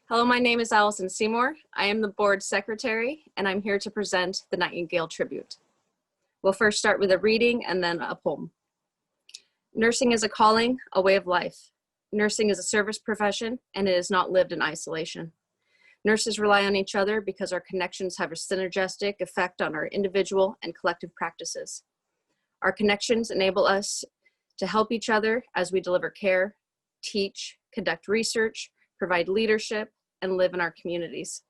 Hello, my name is Allison Seymour. I am the board secretary, and I'm here to present the Nightingale Tribute. We'll first start with a reading and then a poem. Nursing is a calling, a way of life. Nursing is a service profession, and it is not lived in isolation. Nurses rely on each other because our connections have a synergistic effect on our individual and collective practices. Our connections enable us to help each other as we deliver care, teach, conduct research, provide leadership, and live in our communities.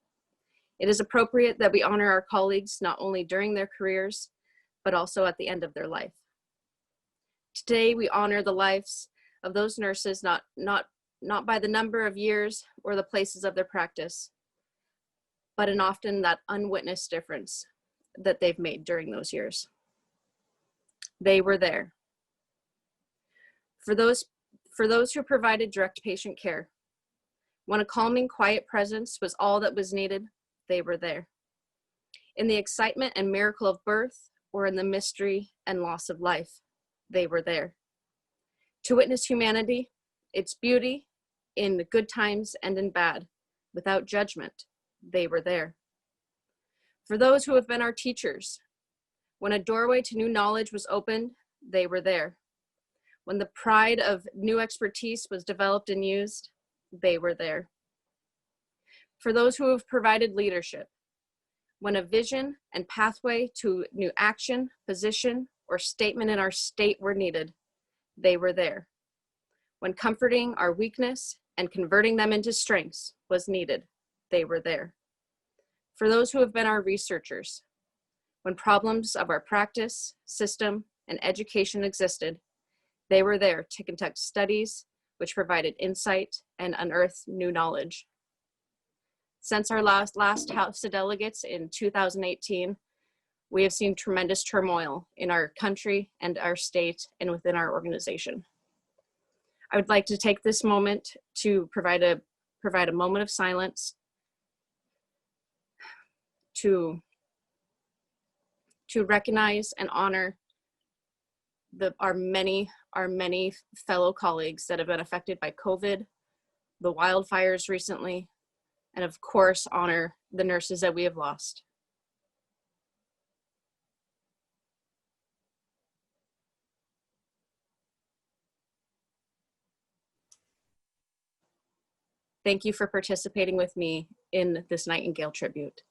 It is appropriate that we honor our colleagues not only during their careers, but also at the end of their life. Today, we honor the lives of those nurses not by the number of years or the places of their practice, but in often that unwitnessed difference that they've made during those years. They were there. For those who provided direct patient care, when a calming, quiet presence was all that was needed, they were there. In the excitement and miracle of birth, or in the mystery and loss of life, they were there. To witness humanity, its beauty, in the good times and in bad, without judgment, they were there. For those who have been our teachers, when a doorway to new knowledge was opened, they were there. When the pride of new expertise was developed and used, they were there. For those who have provided leadership, when a vision and pathway to new action, position, or statement in our state were needed, they were there. When comforting our weakness and converting them into strengths was needed, they were there. For those who have been our researchers, when problems of our practice, system, and education existed, they were there to conduct studies which provided insight and unearthed new knowledge. Since our last House of Delegates in 2018, we have seen tremendous turmoil in our country and our state and within our organization. I would like to take this moment to provide a moment of silence to recognize and honor our many fellow colleagues that have been affected by COVID, the wildfires recently, and of course, honor the nurses that we have lost. Thank you for participating with me in this Nightingale Tribute.